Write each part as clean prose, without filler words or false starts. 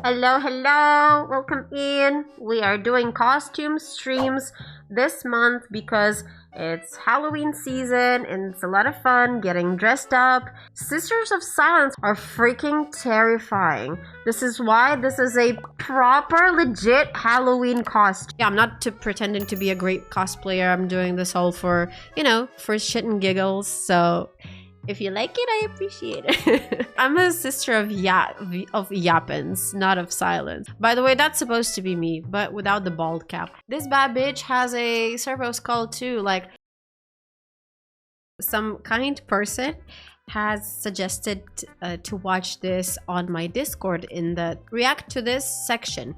Hello, hello, welcome in. We are doing costume streams this month because it's Halloween season and it's a lot of fun getting dressed up. Sisters of Silence are freaking terrifying. This is why this is a proper, legit Halloween costume. Yeah, I'm not pretending to be a great cosplayer. I'm doing this all for, for shit and giggles, so... if you like it, I appreciate it. I'm a sister of Yappins, not of Silence. By the way, that's supposed to be me, but without the bald cap. This bad bitch has a servo skull too. Like, some kind person has suggested to watch this on my Discord in the react to this section.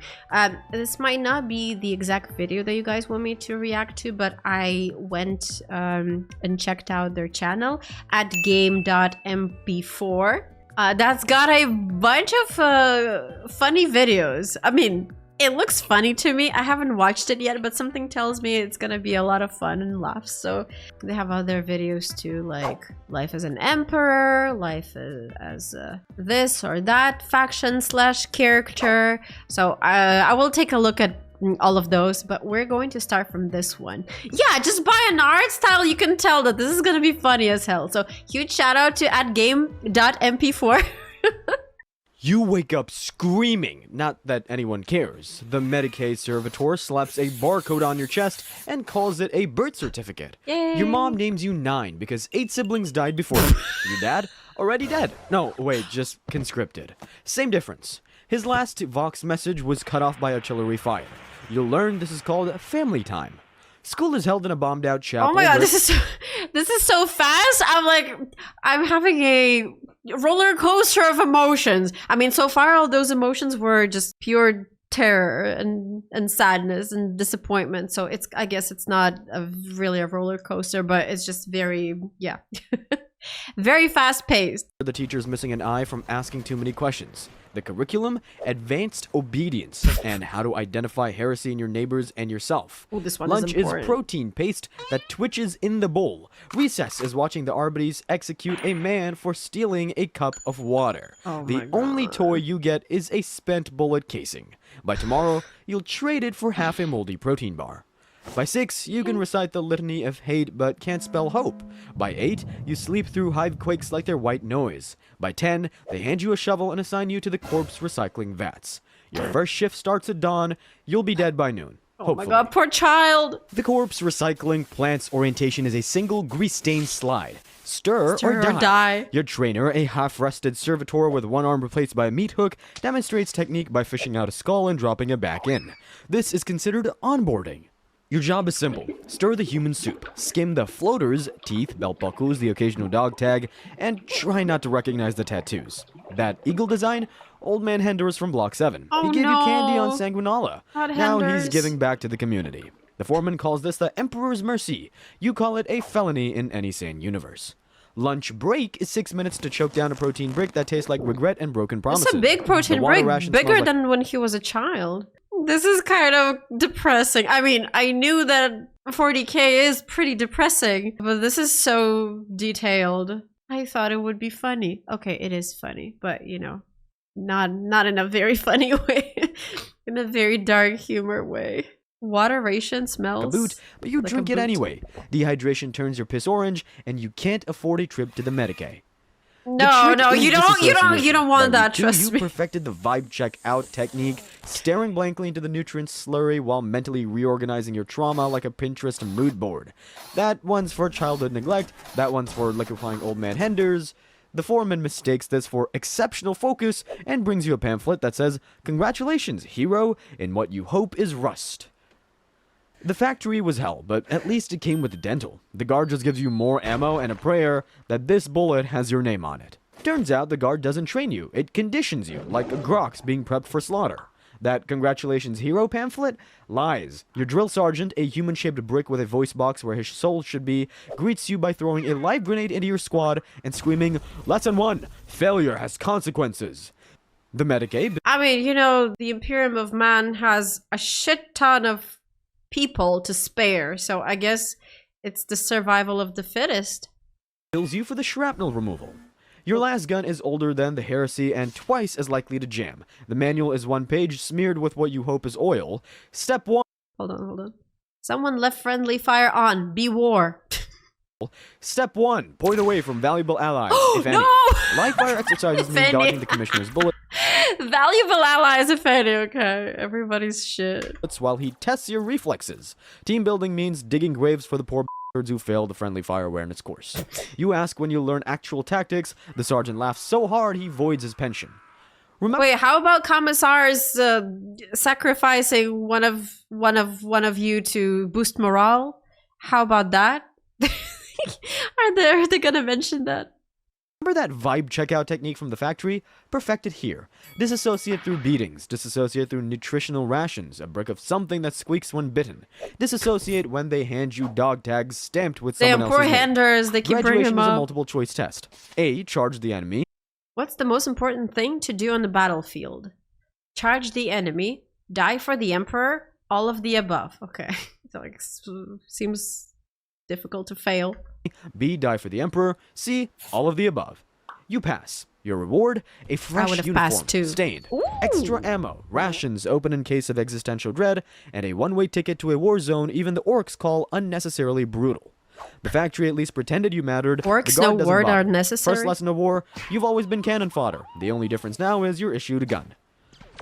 This might not be the exact video that you guys want me to react to, but I went and checked out their channel at game.mp4. That's got a bunch of funny videos. I mean, it looks funny to me. I haven't watched it yet, but something tells me it's gonna be a lot of fun and laughs. So they have other videos too, like life as an emperor, life as this or that faction / character. So I will take a look at all of those, but we're going to start from this one. Yeah, just by an art style, you can tell that this is gonna be funny as hell. So huge shout out to at game.mp4. You wake up screaming, not that anyone cares. The Medicaid servitor slaps a barcode on your chest and calls it a birth certificate. Yay. Your mom names you 9 because 8 siblings died before you. Your dad? Already dead. No, wait, just conscripted. Same difference. His last Vox message was cut off by artillery fire. You'll learn this is called family time. School is held in a bombed out chapel. Oh my god, this is so fast. I'm having a roller coaster of emotions. I mean, so far all those emotions were just pure terror and sadness and disappointment. So I guess it's not really a roller coaster, but it's just very, yeah. Very fast paced. The teacher's missing an eye from asking too many questions. The curriculum, advanced obedience, and how to identify heresy in your neighbors and yourself. Ooh, this one Lunch is important. is protein paste that twitches in the bowl. Recess is watching the Arbites execute a man for stealing a cup of water. Oh my The only toy you get is a spent bullet casing. By tomorrow, you'll trade it for half a moldy protein bar. By 6, you can recite the litany of hate but can't spell hope. By 8, you sleep through hive quakes like they're white noise. By 10, they hand you a shovel and assign you to the corpse recycling vats. Your first shift starts at dawn, you'll be dead by noon. Oh my god, poor child! The corpse recycling plant's orientation is a single grease-stained slide. Stir or die. Your trainer, a half-rusted servitor with one arm replaced by a meat hook, demonstrates technique by fishing out a skull and dropping it back in. This is considered onboarding. Your job is simple. Stir the human soup, skim the floaters, teeth, belt buckles, the occasional dog tag, and try not to recognize the tattoos. That eagle design? Old man Henders from Block 7. Oh, he gave no. you candy on Sanguinala. Not Now Henders. he's giving back to the community. The foreman calls this the Emperor's Mercy. You call it a felony in any sane universe. Lunch break is 6 minutes to choke down a protein brick that tastes like regret and broken promises. It's a big protein The water break, ration bigger smells like than when he was a child. This is kind of depressing. I mean, I knew that 40k is pretty depressing, but this is so detailed. I thought it would be funny. Okay, it is funny, but not in a very funny way. In a very dark humor way. Water ration smells a boot, but you like drink a it boot. anyway. Dehydration turns your piss orange, and you can't afford a trip to the Medicaid. No, you don't want that, trust me. You perfected the vibe check out technique, staring blankly into the nutrients slurry while mentally reorganizing your trauma like a Pinterest mood board. That one's for childhood neglect, that one's for liquefying old man Henders. The foreman mistakes this for exceptional focus and brings you a pamphlet that says, "Congratulations, hero, in what you hope is rust." The factory was hell, but at least it came with dental. The guard just gives you more ammo and a prayer that this bullet has your name on it. Turns out the guard doesn't train you, it conditions you, like a grox being prepped for slaughter. That congratulations hero pamphlet? Lies. Your drill sergeant, a human-shaped brick with a voice box where his soul should be, greets you by throwing a live grenade into your squad and screaming, "Lesson 1, failure has consequences." The Medicaid... I mean, the Imperium of Man has a shit ton of people to spare, so I guess it's the survival of the fittest. bills you for the shrapnel removal. Your last gun is older than the Heresy and twice as likely to jam. The manual is 1 page smeared with what you hope is oil. Step 1. Hold on. Someone left friendly fire on. Be war. Step 1. Point away from valuable allies, if any. No! Live fire exercises mean dodging the commissioner's bullets Valuable allies, if any. Okay, everybody's shit. while he tests your reflexes. Team building means digging graves for the poor bastards who failed the friendly fire awareness course. You ask when you'll learn actual tactics. The sergeant laughs so hard he voids his pension. Remember Wait, how about commissars sacrificing one of you to boost morale? How about that? Are they gonna mention that? that vibe checkout technique from the factory? Perfected here. Disassociate through beatings. Disassociate through nutritional rations. A brick of something that squeaks when bitten. Disassociate when they hand you dog tags stamped with someone Damn, else's poor name. handers, they keep bringing Graduation them is a up. multiple choice test. A. Charge the enemy. What's the most important thing to do on the battlefield? Charge the enemy, die for the emperor, all of the above. Okay. So like seems difficult to fail. B. Die for the emperor. C. All of the above. You pass. Your reward? A fresh would've uniform, passed too. stained, Ooh. extra ammo, rations open in case of existential dread, and a one-way ticket to a war zone even the orcs call unnecessarily brutal. The factory at least pretended you mattered. Orcs The guard no doesn't word bother. are necessary. First lesson of war, you've always been cannon fodder. The only difference now is you're issued a gun.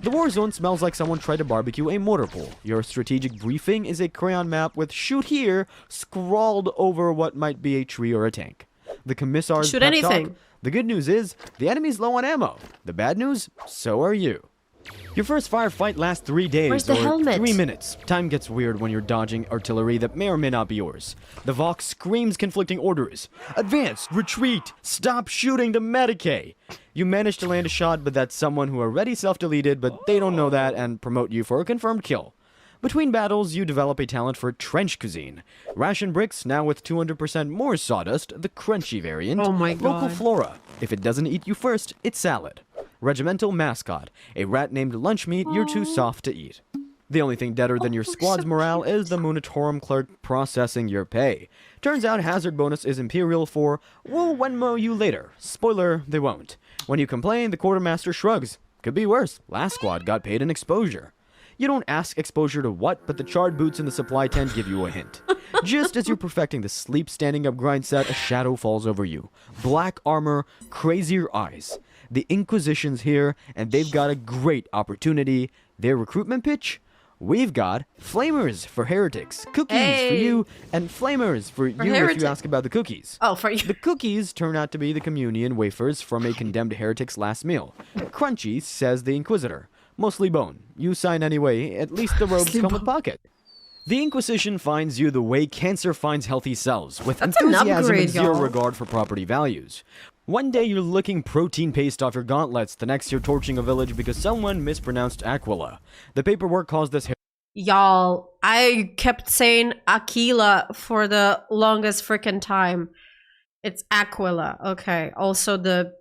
The war zone smells like someone tried to barbecue a mortar pool. Your strategic briefing is a crayon map with "shoot here" scrawled over what might be a tree or a tank. The commissar's Shoot pep anything. talk, the good news is, the enemy's low on ammo. The bad news, so are you. Your first firefight lasts 3 days Where's the or helmet? 3 minutes. Time gets weird when you're dodging artillery that may or may not be yours. The Vox screams conflicting orders. Advance, retreat, stop shooting to Medicaid. You manage to land a shot, but that's someone who already self-deleted, but they don't know that and promote you for a confirmed kill. Between battles, you develop a talent for trench cuisine. Ration bricks, now with 200% more sawdust, the crunchy variant. Oh my Local God. flora. If it doesn't eat you first, it's salad. Regimental mascot. A rat named Lunchmeat you're too soft to eat. The only thing deader than your squad's morale is the Munitorum clerk processing your pay. Turns out hazard bonus is Imperial for, we'll Venmo you later. Spoiler, they won't. When you complain, the quartermaster shrugs. Could be worse. Last squad got paid in exposure. You don't ask exposure to what, but the charred boots in the supply tent give you a hint. Just as you're perfecting the sleep standing up grind set, a shadow falls over you. Black armor, crazier eyes. The Inquisition's here, and they've got a great opportunity. Their recruitment pitch? We've got flamers for heretics, cookies for Hey. you, and flamers for you if heretic- you ask about the cookies. Oh, for you. The cookies turn out to be the communion wafers from a condemned heretic's last meal. Crunchy, says the Inquisitor. Mostly bone. You sign anyway, at least the robes Mostly come with bone. pocket. The Inquisition finds you the way cancer finds healthy cells, with That's an enthusiasm upgrade, and zero y'all. regard for property values. One day you're licking protein paste off your gauntlets, the next you're torching a village because someone mispronounced Aquila. The paperwork calls this Y'all, I kept saying Aquila for the longest freaking time. It's Aquila. Okay. Also, the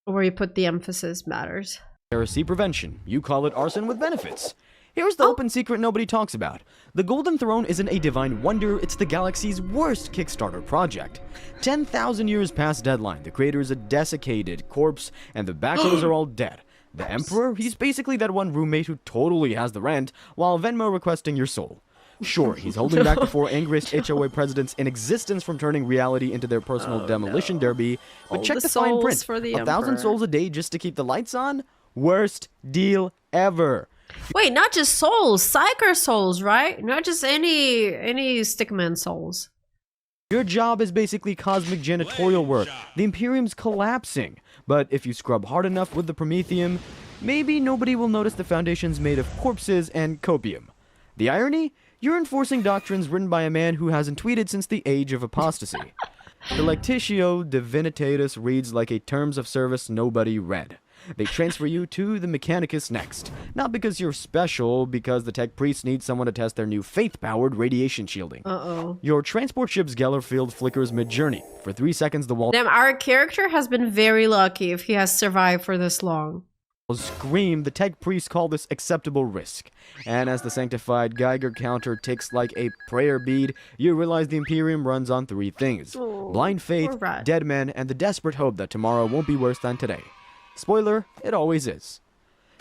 where you put the emphasis matters. heresy prevention. You call it arson with benefits. Here's the open secret nobody talks about. The Golden Throne isn't a divine wonder, it's the galaxy's worst Kickstarter project. 10,000 years past deadline, the creator is a desiccated corpse, and the backers are all dead. The Emperor, he's basically that one roommate who totally has the rent, while Venmo requesting your soul. Sure, he's holding back the 4 angriest HOA presidents in existence from turning reality into their personal demolition derby, but All check the the fine souls print. for the 1,000 Emperor. souls a day just to keep the lights on? Worst deal ever. Wait, not just souls, psyker souls, right? Not just any stickman souls. Your job is basically cosmic janitorial work. The Imperium's collapsing. But if you scrub hard enough with the Prometheum, maybe nobody will notice the Foundation's made of corpses and copium. The irony? You're enforcing doctrines written by a man who hasn't tweeted since the age of apostasy. The Lectitio Divinitatis reads like a terms of service nobody read. They transfer you to the Mechanicus next. Not because you're special, because the tech priests need someone to test their new faith-powered radiation shielding. Uh-oh. Your transport ship's Geller field flickers mid-journey. For 3 seconds, the wall Damn, our character has been very lucky if he has survived for this long. Scream, the tech priests call this acceptable risk. And as the sanctified Geiger counter ticks like a prayer bead, you realize the Imperium runs on 3 things. Blind faith, dead men, and the desperate hope that tomorrow won't be worse than today. Spoiler, it always is.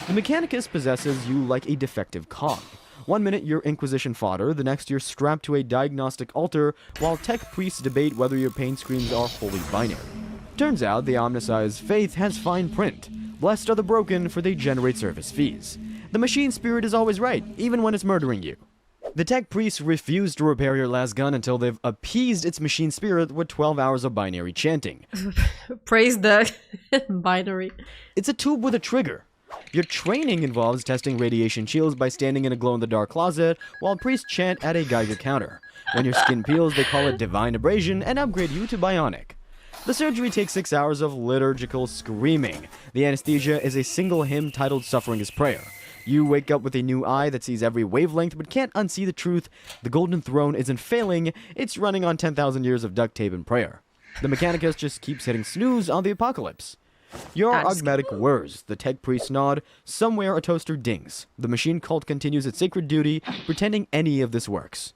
The Mechanicus possesses you like a defective cog. One minute you're Inquisition fodder, the next you're strapped to a diagnostic altar, while tech priests debate whether your pain screams are wholly binary. Turns out the Omnicized faith has fine print. Blessed are the broken, for they generate service fees. The machine spirit is always right, even when it's murdering you. The tech priests refuse to repair your last gun until they've appeased its machine spirit with 12 hours of binary chanting. Praise the binary. It's a tube with a trigger. Your training involves testing radiation shields by standing in a glow-in-the-dark closet while priests chant at a Geiger counter. When your skin peels, they call it divine abrasion and upgrade you to bionic. The surgery takes 6 hours of liturgical screaming. The anesthesia is a single hymn titled Suffering is Prayer. You wake up with a new eye that sees every wavelength but can't unsee the truth. The Golden Throne isn't failing, it's running on 10,000 years of duct tape and prayer. The Mechanicus just keeps hitting snooze on the apocalypse. Your augmetic whirs, the tech priest nod, somewhere a toaster dings. The machine cult continues its sacred duty, pretending any of this works.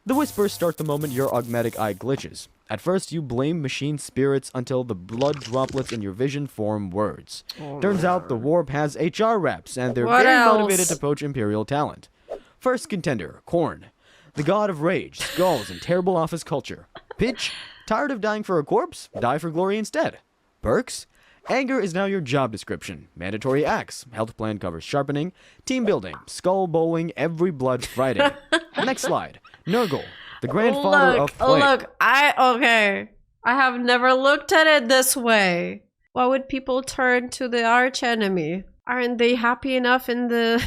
The whispers start the moment your augmetic eye glitches. At first, you blame machine spirits until the blood droplets in your vision form words. Turns out the warp has HR reps, and they're motivated to poach Imperial talent. First contender, Korn. The god of rage, skulls, and terrible office culture. Pitch, tired of dying for a corpse? Die for glory instead. Perks? Anger is now your job description. Mandatory acts. Health plan covers sharpening. Team building. Skull bowling every Blood Friday. Next slide. Nurgle. The grandfather of plague. I have never looked at it this way. Why would people turn to the archenemy? Aren't they happy enough in the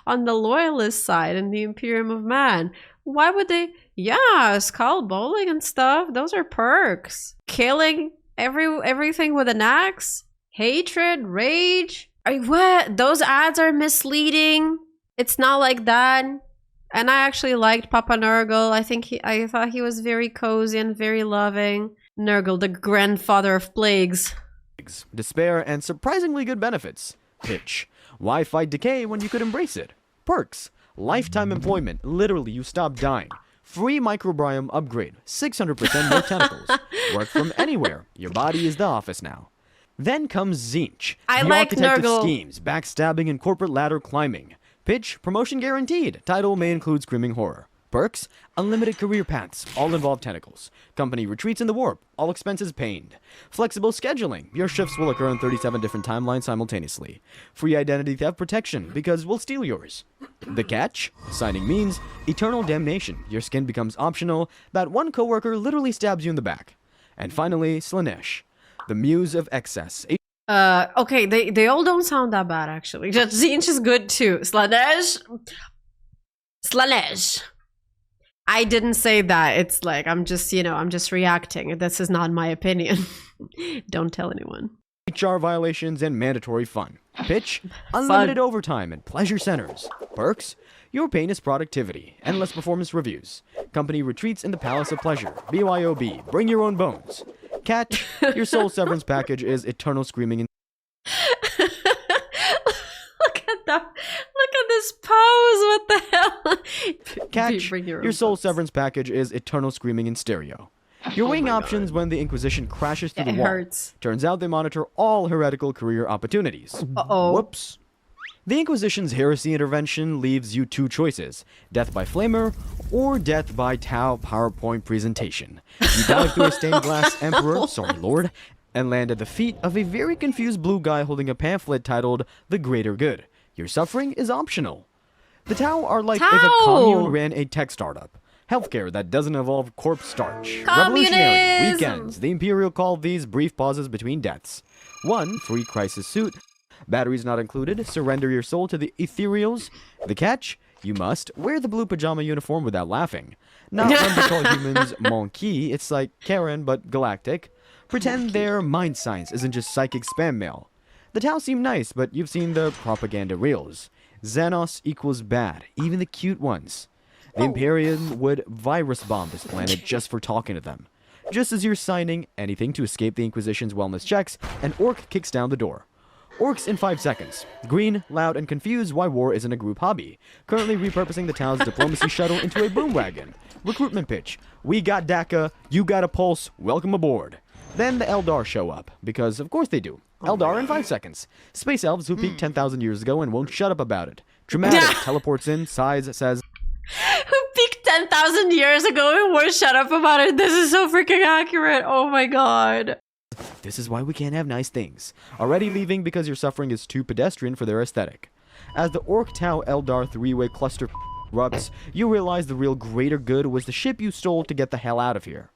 on the loyalist side in the Imperium of Man? Why would they? Yeah, skull bowling and stuff. Those are perks. Killing everything with an axe. Hatred, rage. What? Those ads are misleading. It's not like that. And I actually liked Papa Nurgle. I thought he was very cozy and very loving. Nurgle, the grandfather of plagues. Despair and surprisingly good benefits. Pitch. Why fight decay when you could embrace it? Perks. Lifetime employment. Literally, you stop dying. Free microbiome upgrade. 600% more tentacles. Work from anywhere. Your body is the office now. Then comes Zinch. I like architect Nurgle. of schemes, backstabbing, and corporate ladder climbing. Pitch, promotion guaranteed. Title may include screaming horror. Perks, unlimited career paths, all involve tentacles. Company retreats in the warp, all expenses paid. Flexible scheduling, your shifts will occur on 37 different timelines simultaneously. Free identity theft protection, because we'll steal yours. The catch, signing means eternal damnation. Your skin becomes optional. That one coworker literally stabs you in the back. And finally, Slanesh, the muse of excess. Okay, they all don't sound that bad actually. Just Zinch is good too. Slanesh. I didn't say that. It's like I'm just reacting. This is not my opinion. Don't tell anyone. HR violations and mandatory fun. Pitch, unlimited overtime and pleasure centers. Perks, your pain is productivity. Endless performance reviews. Company retreats in the Palace of Pleasure. BYOB, bring your own bones. Catch, your soul severance package is eternal screaming in Look at this pose. What the hell? Catch, your soul severance package is eternal screaming in stereo. Your wing options when the Inquisition crashes through the wall. Hurts. Turns out they monitor all heretical career opportunities. Uh-oh. Whoops. The Inquisition's heresy intervention leaves you 2 choices. Death by flamer or death by Tau PowerPoint presentation. You dive through a stained glass emperor, sorry lord, and land at the feet of a very confused blue guy holding a pamphlet titled The Greater Good. Your suffering is optional. The Tau are like if a commune ran a tech startup. Healthcare that doesn't involve corpse starch. Revolutionary weekends. The Imperial call these brief pauses between deaths. 1, free crisis suit. Batteries not included. Surrender your soul to the ethereals. The catch? You must wear the blue pajama uniform without laughing. Not when they call humans monkey. It's like Karen, but galactic. Pretend their mind science isn't just psychic spam mail. The Tau seem nice, but you've seen the propaganda reels. Xenos equals bad, even the cute ones. The Imperium would virus bomb this planet just for talking to them. Just as you're signing anything to escape the Inquisition's wellness checks, an orc kicks down the door. Orcs in 5 seconds. Green, loud, and confused why war isn't a group hobby. Currently repurposing the town's diplomacy shuttle into a boom wagon. Recruitment pitch. We got DACA, you got a pulse, welcome aboard. Then the Eldar show up, because of course they do. Eldar in 5 seconds. Space elves who peaked 10,000 years ago and won't shut up about it. Dramatic, teleports in, sighs, says, Who peaked 10,000 years ago and won't shut up about it. This is so freaking accurate. Oh my god. this is why we can't have nice things. Already leaving because your suffering is too pedestrian for their aesthetic. As the Orc Tau Eldar three-way cluster erupts, you realize the real greater good was the ship you stole to get the hell out of here.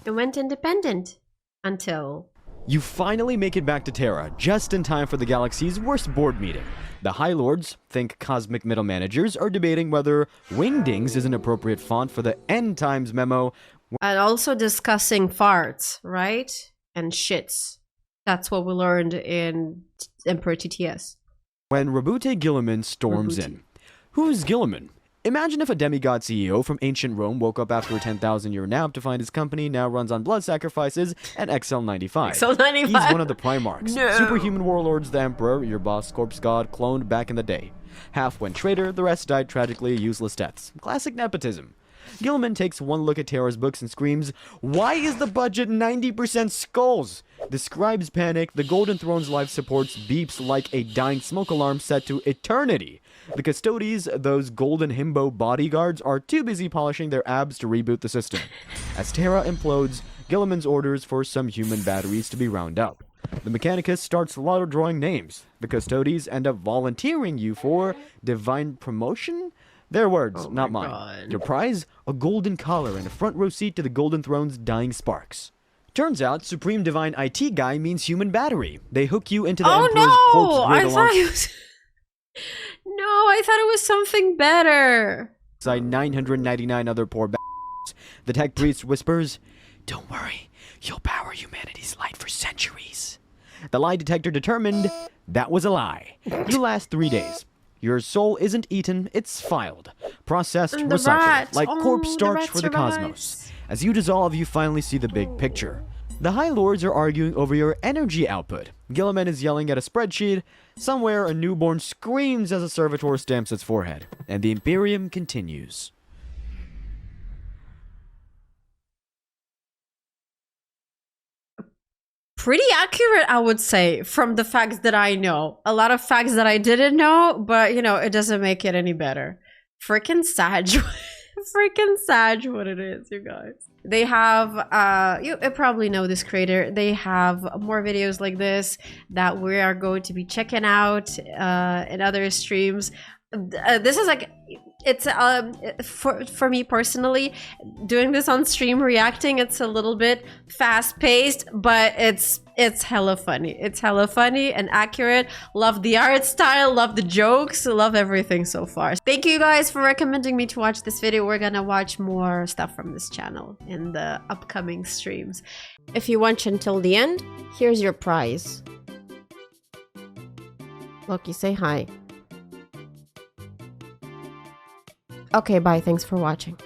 It went independent. Until... You finally make it back to Terra, just in time for the galaxy's worst board meeting. The High Lords, think cosmic middle managers, are debating whether Wingdings is an appropriate font for the End Times memo. And also discussing farts, right? And shits. That's what we learned in Emperor TTS. When Rabute Gilliman storms in. Who's Gilliman? Imagine if a demigod CEO from ancient Rome woke up after a 10,000-year nap to find his company now runs on blood sacrifices and XL95. XL95. He's one of the Primarchs. No. Superhuman warlords, the Emperor, your boss, corpse god, cloned back in the day. Half went traitor, the rest died tragically useless deaths. Classic nepotism. Gilliman takes one look at Terra's books and screams, "Why is the budget 90% skulls?" The scribes panic, the Golden Throne's life supports beeps like a dying smoke alarm set to eternity. The custodies, those golden himbo bodyguards, are too busy polishing their abs to reboot the system. As Terra implodes, Gilliman's orders for some human batteries to be round up. The Mechanicus starts slaughter drawing names. The custodies end up volunteering you for divine promotion? Their words, not mine. God. Your prize? A golden collar and a front row seat to the Golden Throne's dying sparks. Turns out, Supreme Divine IT guy means human battery. They hook you into the Emperor's corpse grid alongside... No, I thought it was something better. 999 other poor bastards. The tech priest whispers, "Don't worry, you'll power humanity's light for centuries." The lie detector determined that was a lie. You last 3 days. Your soul isn't eaten, it's filed. Processed, recycled, like corpse starch for the cosmos. As you dissolve, you finally see the big picture. The High Lords are arguing over your energy output. Gilliman is yelling at a spreadsheet. Somewhere, a newborn screams as a servitor stamps its forehead. And the Imperium continues. Pretty accurate, I would say, from the facts that I know. A lot of facts that I didn't know, but, you know, it doesn't make it any better. Freaking Sag. Freaking Sag what it is, you guys. They have, you probably know this creator. They have more videos like this that we are going to be checking out in other streams. This is like, it's for me personally, doing this on stream reacting, it's a little bit fast-paced, but it's hella funny. It's hella funny and accurate. Love the art style, love the jokes, love everything so far. Thank you guys for recommending me to watch this video. We're gonna watch more stuff from this channel in the upcoming streams. If you watch until the end, here's your prize. Loki, say hi. Okay, bye. Thanks for watching.